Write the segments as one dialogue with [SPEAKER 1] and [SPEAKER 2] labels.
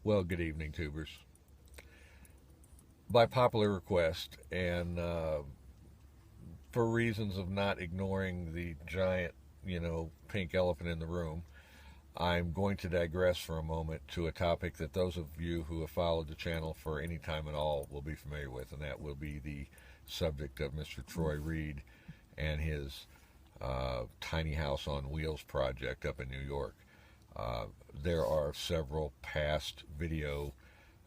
[SPEAKER 1] Well, good evening, tubers. By popular request, and for reasons of not ignoring the giant, pink elephant in the room, I'm going to digress for a moment to a topic that those of you who have followed the channel for any time at all will be familiar with, and that will be the subject of Mr. Troy Reid and his tiny house on wheels project up in New York. Uh, there are several past video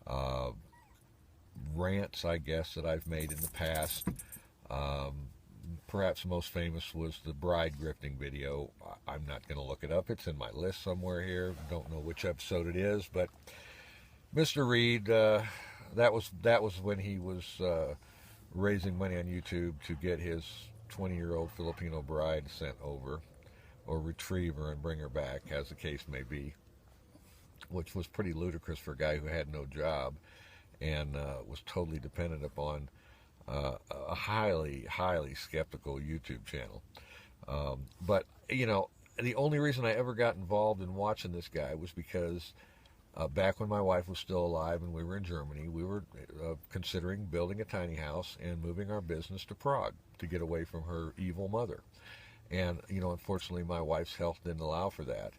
[SPEAKER 1] uh, rants, I guess, that I've made in the past. Um, Perhaps most famous was the bride grifting video. I'm not going to look it up. It's in my list somewhere here. Don't know which episode it is, but Mr. Reid, that was when he was raising money on YouTube to get his 20-year-old Filipino bride sent over, or retrieve her and bring her back, as the case may be, which was pretty ludicrous for a guy who had no job and was totally dependent upon a highly skeptical YouTube channel. But, the only reason I ever got involved in watching this guy was because back when my wife was still alive and we were in Germany, we were considering building a tiny house and moving our business to Prague to get away from her evil mother. And, unfortunately, my wife's health didn't allow for that.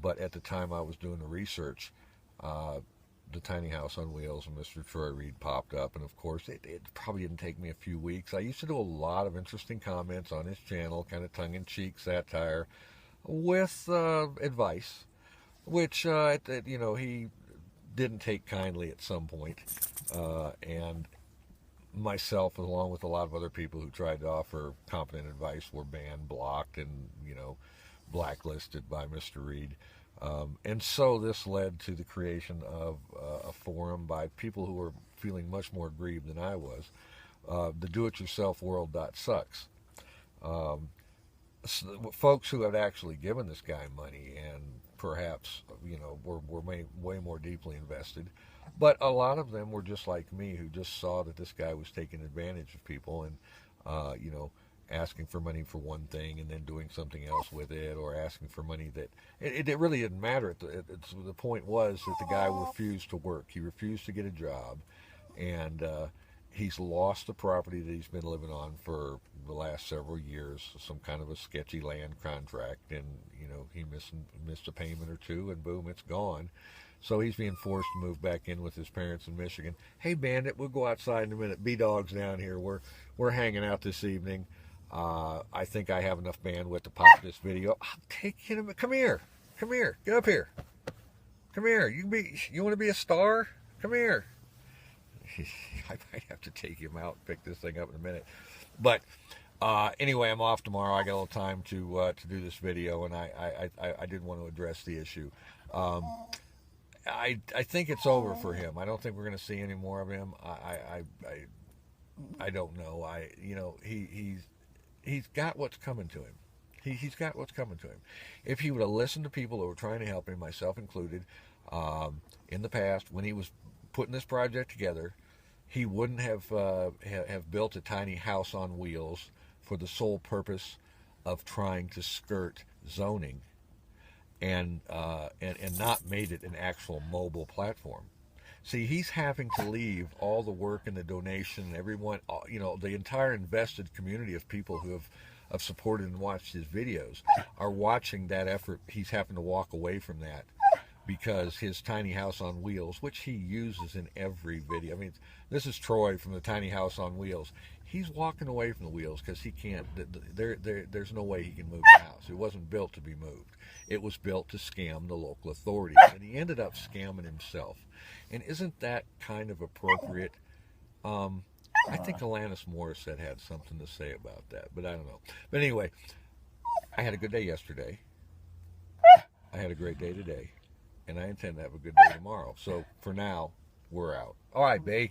[SPEAKER 1] But at the time I was doing the research, the tiny house on wheels and Mr. Troy Reid popped up, and of course it probably didn't take me a few weeks. I used to do a lot of interesting comments on his channel, kind of tongue-in-cheek satire with advice, which he didn't take kindly at some point. And myself, along with a lot of other people who tried to offer competent advice, were banned, blocked, and blacklisted by Mr. Reid. And so this led to the creation of a forum by people who were feeling much more aggrieved than I was. The do-it-yourself-world.sucks. Folks who had actually given this guy money and perhaps, were way more deeply invested. But a lot of them were just like me, who just saw that this guy was taking advantage of people and, asking for money for one thing and then doing something else with it, or asking for money that it really didn't matter. The point was that the guy refused to work. He refused to get a job, and he's lost the property that he's been living on for the last several years, some kind of a sketchy land contract, and he missed a payment or two, and boom, it's gone. So he's being forced to move back in with his parents in Michigan. Hey, Bandit, we'll go outside in a minute. B-Dog's down here. We're hanging out this evening. I think I have enough bandwidth to pop this video. I'll take him. Come here. Get up here. Come here. You want to be a star? Come here. I might have to take him out and pick this thing up in a minute. But anyway, I'm off tomorrow. I got a little time to do this video, and I did want to address the issue. I think it's over for him. I don't think we're going to see any more of him. I don't know. He's got what's coming to him. He's got what's coming to him. If he would have listened to people who were trying to help him, myself included, in the past when he was putting this project together, he wouldn't have built a tiny house on wheels for the sole purpose of trying to skirt zoning, and not made it an actual mobile platform. See, he's having to leave all the work and the donation, everyone, the entire invested community of people who have supported and watched his videos are watching that effort. He's having to walk away from that because his tiny house on wheels, which he uses in every video. I mean, this is Troy from the tiny house on wheels. He's walking away from the wheels because he can't. There's no way he can move the house. It wasn't built to be moved. It was built to scam the local authorities, and he ended up scamming himself. And isn't that kind of appropriate? I think Alanis Morissette had something to say about that, but I don't know. But anyway, I had a good day yesterday. I had a great day today, and I intend to have a good day tomorrow. So for now, we're out. All right, bae.